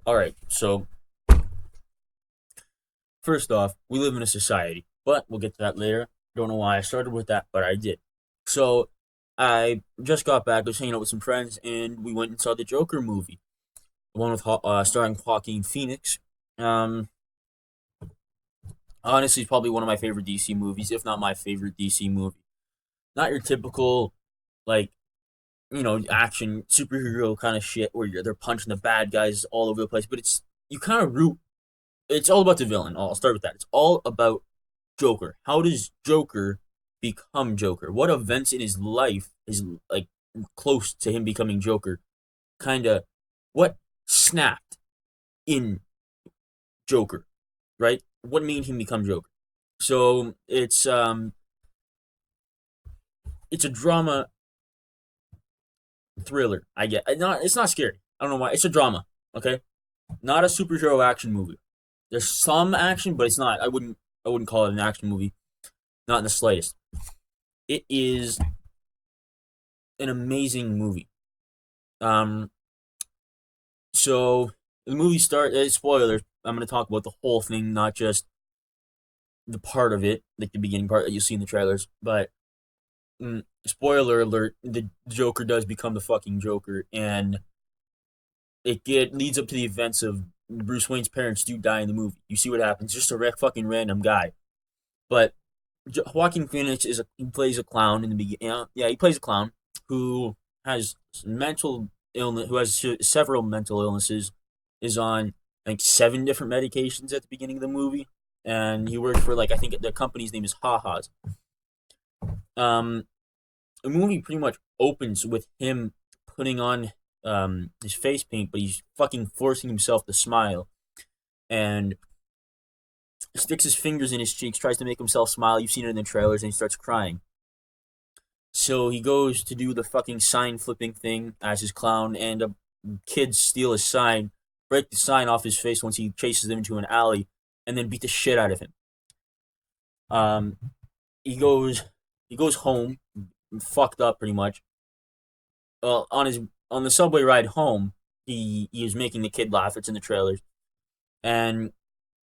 All right, so first off, we live in a society, but we'll get to that later. Don't know why I started with that, but I did. So I just got back. I was hanging out with some friends, and we went and saw the Joker movie, the one with starring Joaquin Phoenix. Um, Honestly, it's probably one of my favorite DC movies, if not my favorite DC movie. Not your typical like action superhero kind of shit where they're punching the bad guys all over the place, but it's you kind of root. It's all about the villain. I'll start with that. It's all about Joker. How does Joker become Joker? What events in his life is like close to him becoming Joker? Kind of what snapped in Joker, right? What made him become Joker? So it's a drama thriller. I get not it's not scary. I don't know why. It's a drama. Okay, not a superhero action movie. There's some action, but it's not. I wouldn't call it an action movie. Not in the slightest. It is an amazing movie. Um, so the movie start. Spoilers. I'm going to talk about the whole thing, not just the part of it, like the beginning part that you see in the trailers. But spoiler alert: the Joker does become the fucking Joker, and it leads up to the events of Bruce Wayne's parents do die in the movie. You see what happens? Just a fucking random guy, but Joaquin Phoenix he plays a clown in the beginning. Yeah, he plays a clown who has mental illness, who has several mental illnesses, is on like 7 different medications at the beginning of the movie, and he works for like I think the company's name is Ha Ha's. Um, the movie pretty much opens with him putting on his face paint, but he's fucking forcing himself to smile, and sticks his fingers in his cheeks, tries to make himself smile. You've seen it in the trailers, and he starts crying. So he goes to do the fucking sign flipping thing as his clown, and kids steal his sign, break the sign off his face once he chases them into an alley, and then beat the shit out of him. Um, he goes he goes home, fucked up pretty much. On the subway ride home, he is making the kid laugh. It's in the trailers, and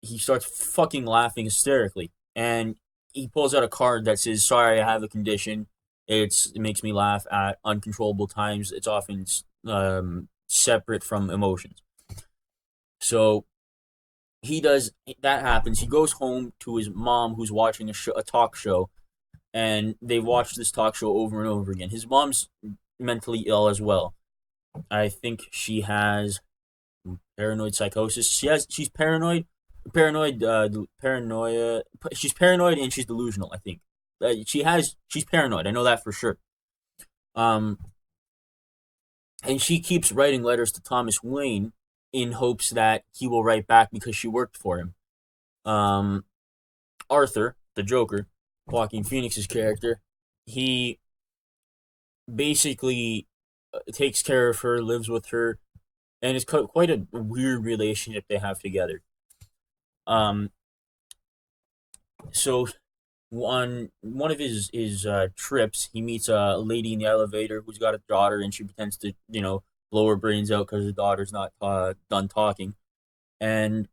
he starts fucking laughing hysterically, and he pulls out a card that says, "Sorry, I have a condition. It makes me laugh at uncontrollable times. It's often separate from emotions." So he does that. Happens. He goes home to his mom, who's watching a talk show, and they watch this talk show over and over again. His mom's mentally ill as well. I think she has paranoid psychosis. She's paranoia. She's paranoid and she's delusional. I think she's paranoid. I know that for sure. Um, and she keeps writing letters to Thomas Wayne in hopes that he will write back because she worked for him. Um, Arthur, the Joker, Joaquin Phoenix's character, he basically takes care of her, lives with her, and it's quite a weird relationship they have together. Um, so on one of his trips, he meets a lady in the elevator who's got a daughter, and she pretends to blow her brains out because the daughter's not done talking, and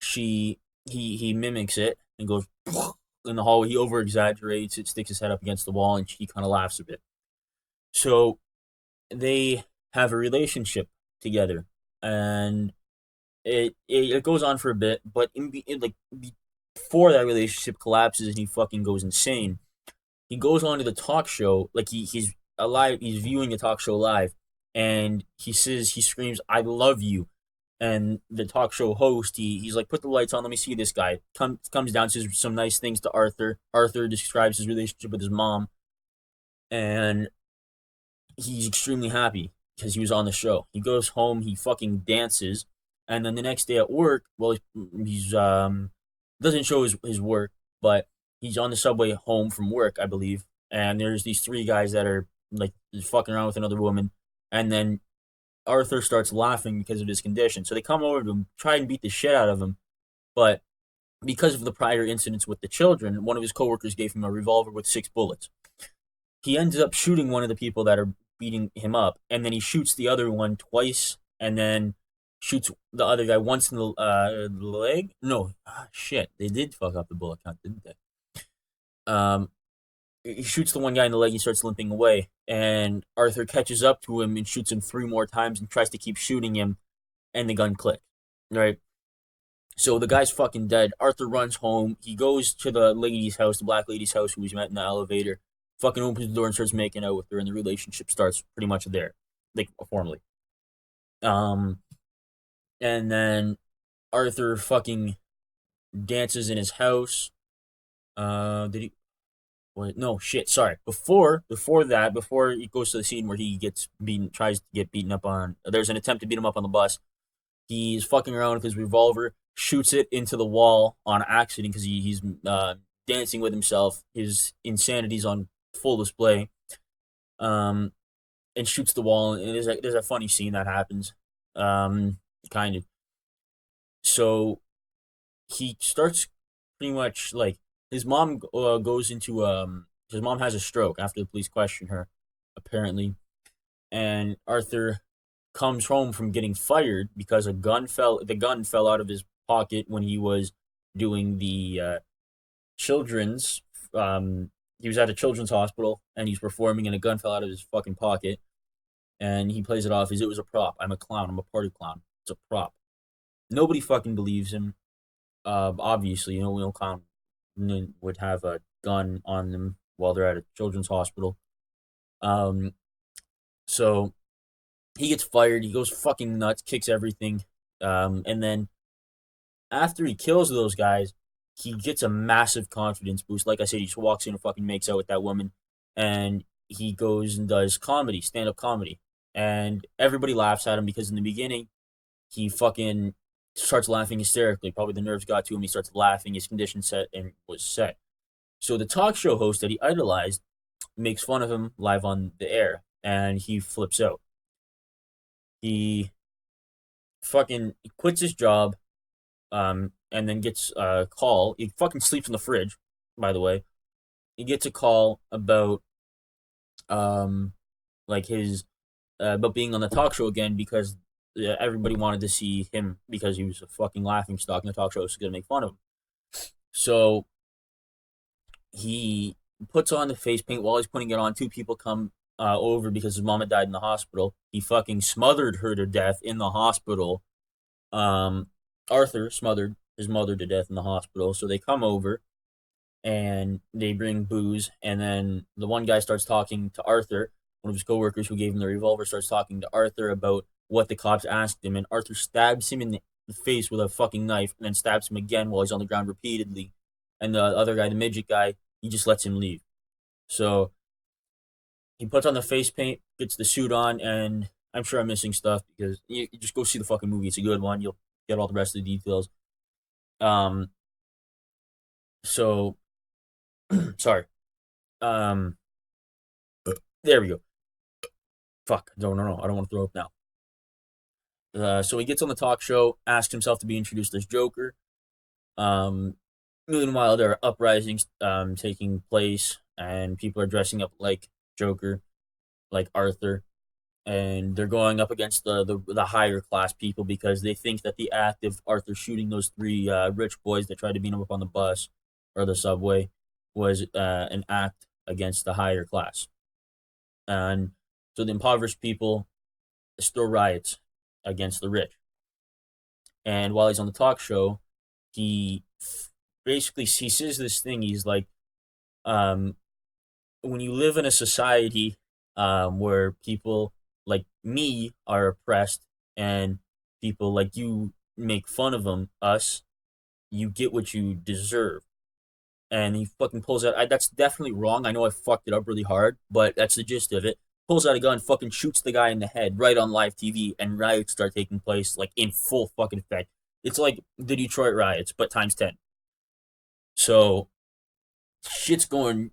he mimics it and goes in the hallway. He over exaggerates it, sticks his head up against the wall, and she kind of laughs a bit. So they have a relationship together, and it goes on for a bit, but before that relationship collapses and he fucking goes insane, he goes on to the talk show like he's alive. He's viewing the talk show live, and he screams, "I love you!" And the talk show host, he's like, "Put the lights on. Let me see this guy." Comes down, says some nice things to Arthur. Arthur describes his relationship with his mom, and he's extremely happy because he was on the show. He goes home, he fucking dances, and then the next day at work, well, he's doesn't show his work, but he's on the subway home from work, I believe, and there's these 3 guys that are like fucking around with another woman, and then Arthur starts laughing because of his condition. So they come over to him, try and beat the shit out of him, but because of the prior incidents with the children, one of his coworkers gave him a revolver with 6 bullets. He ends up shooting one of the people that are beating him up, and then he shoots the other one twice and then shoots the other guy once in the leg. No, shit, they did fuck up the bullet count, didn't they? Um, he shoots the one guy in the leg. He starts limping away, and Arthur catches up to him and shoots him 3 more times and tries to keep shooting him, and the gun clicks. Right. So the guy's fucking dead. Arthur runs home. He goes to the lady's house, the black lady's house, who he's met in the elevator. Fucking opens the door and starts making out with her, and the relationship starts pretty much there, like formally. Um, and then Arthur fucking dances in his house. Did he? What? No, shit. Sorry. Before that, before it goes to the scene where he gets beaten, tries to get beaten up on. There's an attempt to beat him up on the bus. He's fucking around with his revolver, shoots it into the wall on accident because he's dancing with himself. His insanity's on full display. Um, and shoots the wall. And there's a funny scene that happens. Kind of. So he starts pretty much like his mom goes into his mom has a stroke after the police question her, apparently, and Arthur comes home from getting fired because the gun fell out of his pocket when he was doing the children's he was at a children's hospital and he's performing and a gun fell out of his fucking pocket, and he plays it off as it was a prop. I'm a clown. I'm a party clown. It's a prop. Nobody fucking believes him. Obviously, no clown would have a gun on them while they're at a children's hospital. Um, so he gets fired. He goes fucking nuts, kicks everything. And then after he kills those guys, he gets a massive confidence boost. Like I said, he just walks in and fucking makes out with that woman, and he goes and does comedy, stand up comedy, and everybody laughs at him because in the beginning he fucking starts laughing hysterically. Probably the nerves got to him. He starts laughing. His condition set and was set. So the talk show host that he idolized makes fun of him live on the air, and he flips out. He fucking quits his job, and then gets a call. He fucking sleeps in the fridge, by the way. He gets a call about like his about being on the talk show again because everybody wanted to see him because he was a fucking laughing stock, and the talk show was gonna make fun of him. So he puts on the face paint. While he's putting it on, two people come over because his mom had died in the hospital. He fucking smothered her to death in the hospital. Arthur smothered his mother to death in the hospital. So they come over and they bring booze, and then the one guy starts talking to Arthur. One of his coworkers who gave him the revolver starts talking to Arthur about what the cops asked him, and Arthur stabs him in the face with a fucking knife, and then stabs him again while he's on the ground repeatedly. And the other guy, the midget guy, he just lets him leave. So he puts on the face paint, gets the suit on, and I'm sure I'm missing stuff because you just go see the fucking movie. It's a good one. You'll get all the rest of the details. Um. So, sorry. Um. There we go. Fuck. No. I don't want to throw up now. So he gets on the talk show, asks himself to be introduced as Joker. Meanwhile, there are uprisings taking place, and people are dressing up like Joker, like Arthur, and they're going up against the higher class people because they think that the act of Arthur shooting those three rich boys that tried to beat him up on the bus or the subway was an act against the higher class. And so the impoverished people still riots against the rich. And while he's on the talk show, he basically he says this thing. He's like, when you live in a society where people like me are oppressed and people like you make fun of us, you get what you deserve. And he fucking pulls out. That's definitely wrong. I know I fucked it up really hard, but that's the gist of it. Pulls out a gun, fucking shoots the guy in the head right on live TV, and riots start taking place like in full fucking effect. It's like the Detroit riots, but times 10. So shit's hitting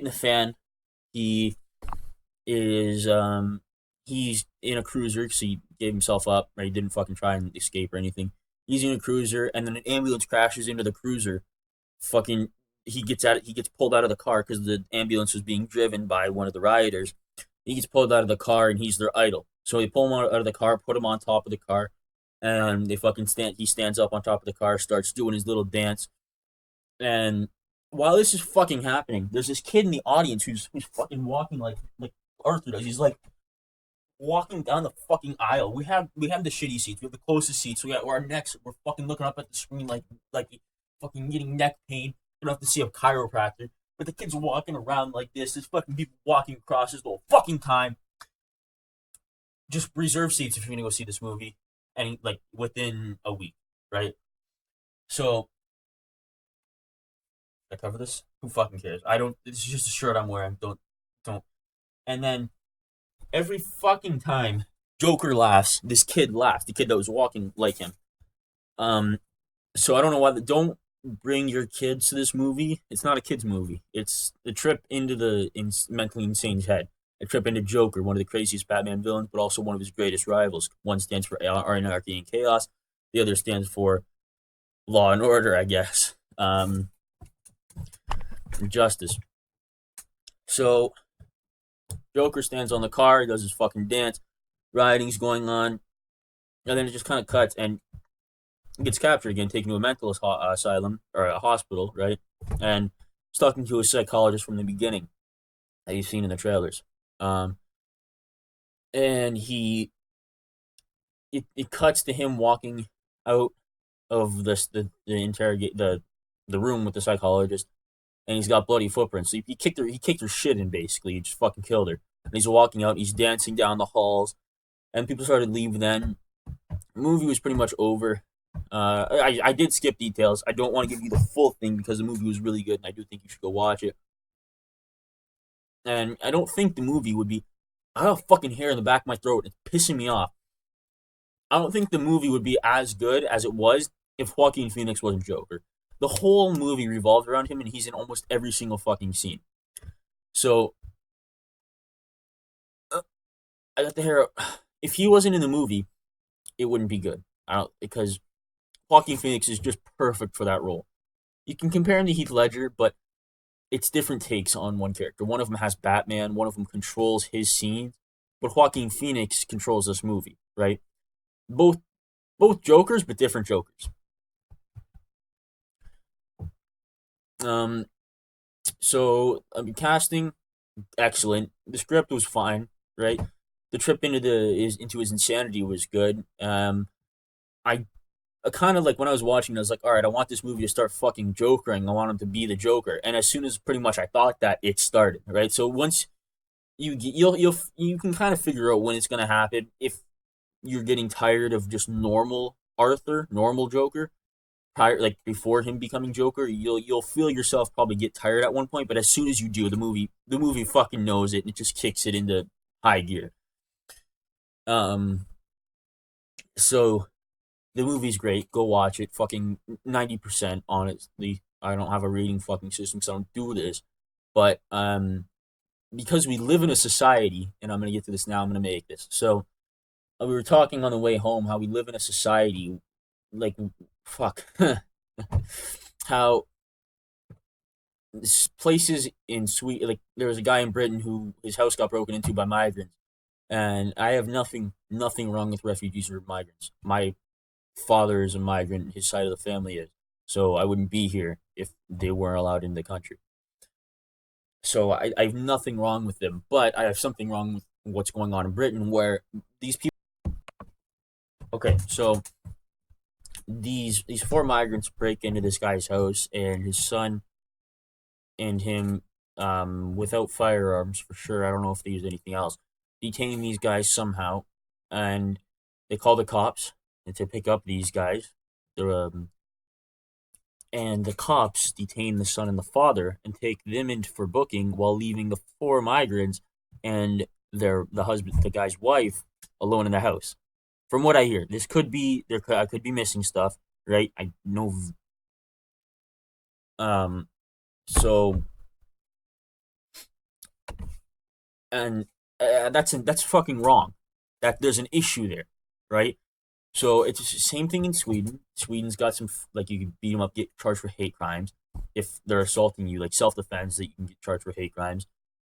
the fan. He is he's in a cruiser because he gave himself up, or he didn't fucking try and escape or anything. He's in a cruiser, and then an ambulance crashes into the cruiser. Fucking he gets pulled out of the car because the ambulance was being driven by one of the rioters. He gets pulled out of the car, and he's their idol. So they pull him out of the car, put him on top of the car, and they fucking stand. He stands up on top of the car, starts doing his little dance, and while this is fucking happening, there's this kid in the audience who's fucking walking like Arthur does. He's like walking down the fucking aisle. We have the shitty seats. We have the closest seats. We got our necks. We're fucking looking up at the screen like fucking getting neck pain. You don't have to see a chiropractor. But the kid's walking around like this. There's fucking people walking across this whole fucking time. Just reserve seats if you're gonna go see this movie, and like within a week, right? So I cover this. Who fucking cares? I don't. This is just a shirt I'm wearing. Don't. And then every fucking time Joker laughs, this kid laughs. The kid that was walking like him. Um, so I don't know why. Don't bring your kids to this movie. It's not a kids movie. It's a trip into the mentally insane's head. A trip into Joker, one of the craziest Batman villains, but also one of his greatest rivals. One stands for anarchy and chaos. The other stands for law and order, I guess. Justice. So Joker stands on the car. He does his fucking dance. Rioting's going on, and then it just kind of cuts and gets captured again, taken to a mental asylum or a hospital, right? And he's talking to a psychologist from the beginning that you've seen in the trailers. And it cuts to him walking out of the room with the psychologist, and he's got bloody footprints. So he kicked her shit in, basically. He just fucking killed her. And he's walking out. He's dancing down the halls, and people started leaving. Then the movie was pretty much over. I did skip details. I don't want to give you the full thing because the movie was really good, and I do think you should go watch it. And I don't think the movie would be. I have fucking hair in the back of my throat. It's pissing me off. I don't think the movie would be as good as it was if Joaquin Phoenix wasn't Joker. The whole movie revolves around him, and he's in almost every single fucking scene. So I got the hair. If he wasn't in the movie, it wouldn't be good. I don't because Joaquin Phoenix is just perfect for that role. You can compare him to Heath Ledger, but it's different takes on one character. One of them has Batman. One of them controls his scenes, but Joaquin Phoenix controls this movie, right? Both Jokers, but different Jokers. Um, so casting, excellent. The script was fine, right? The trip into his insanity was good. I kind of like when I was watching, I was like, all right, I want this movie to start fucking jokering. I want him to be the Joker. And as soon as pretty much I thought that, it started, right? So once you can kind of figure out when it's gonna happen if you're getting tired of just normal Arthur, normal Joker, prior like before him becoming Joker, you'll feel yourself probably get tired at one point. But as soon as you do, the movie fucking knows it and it just kicks it into high gear. Um, so the movie's great. Go watch it. Fucking 90%, honestly. I don't have a rating fucking system, so I don't do this. But because we live in a society, and I'm gonna get to this now. I'm gonna make this. So we were talking on the way home how we live in a society, like fuck, how places in Sweden, like there was a guy in Britain who his house got broken into by migrants, and I have nothing wrong with refugees or migrants. My father is a migrant, his side of the family is, so I wouldn't be here if they weren't allowed in the country. So I have nothing wrong with them, but I have something wrong with what's going on in Britain, where these people. Okay, so these four migrants break into this guy's house, and his son and him, without firearms for sure. I don't know if they use anything else. Detain these guys somehow, and they call the cops to pick up these guys. And the cops detain the son and the father and take them in for booking while leaving the four migrants and the husband, the guy's wife, alone in the house. From what I hear, I could be missing stuff, right? I know. So and that's fucking wrong. That there's an issue there, right? So it's the same thing in Sweden. Sweden's got some like you can beat them up, get charged for hate crimes if they're assaulting you, like self defense that you can get charged for hate crimes.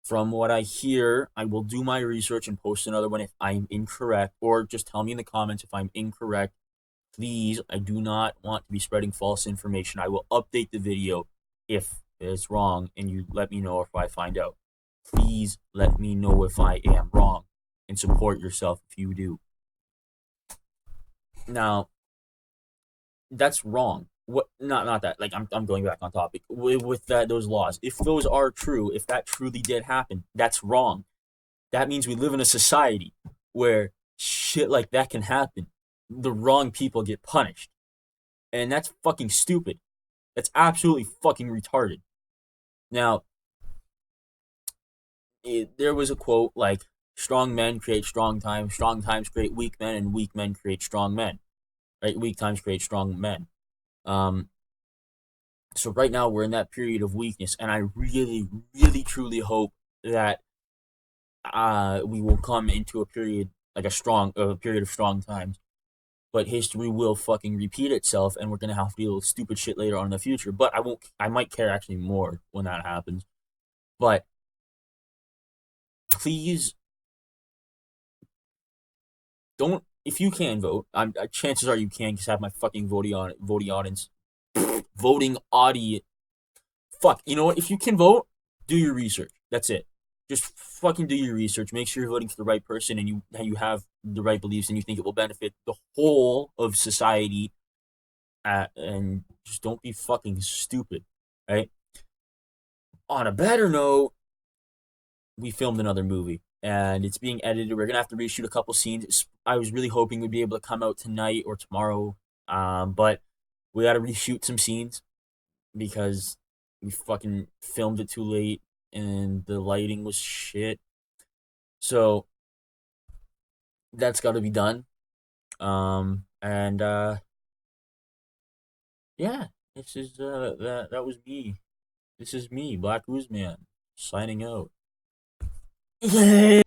From what I hear, I will do my research and post another one if I'm incorrect, or just tell me in the comments if I'm incorrect. Please, I do not want to be spreading false information. I will update the video if it's wrong, and you let me know if I find out. Please let me know if I am wrong, and support yourself if you do. Now, that's wrong. What? Not that. Like I'm going back on topic with that those laws. If those are true, if that truly did happen, that's wrong. That means we live in a society where shit like that can happen. The wrong people get punished, and that's fucking stupid. That's absolutely fucking retarded. Now, there was a quote like, "Strong men create strong times create weak men, and weak men create strong men." Right? Weak times create strong men. Um, so right now we're in that period of weakness, and I really, really, truly hope that we will come into a period like a period of strong times. But history will fucking repeat itself, and we're gonna have to deal with stupid shit later on in the future. But I won't. I might care actually more when that happens. But please don't. If you can vote, chances are you can, because I have my fucking voting audience, voting audience. Fuck. You know what? If you can vote, do your research. That's it. Just fucking do your research. Make sure you're voting for the right person, and you have the right beliefs, and you think it will benefit the whole of society. And just don't be fucking stupid, right? On a better note, we filmed another movie, and it's being edited. We're gonna have to reshoot a couple scenes. I was really hoping we'd be able to come out tonight or tomorrow, but we got to reshoot some scenes because we fucking filmed it too late and the lighting was shit. So that's got to be done. And yeah, this is that was me. This is me, Black Oozman, signing out. Yay!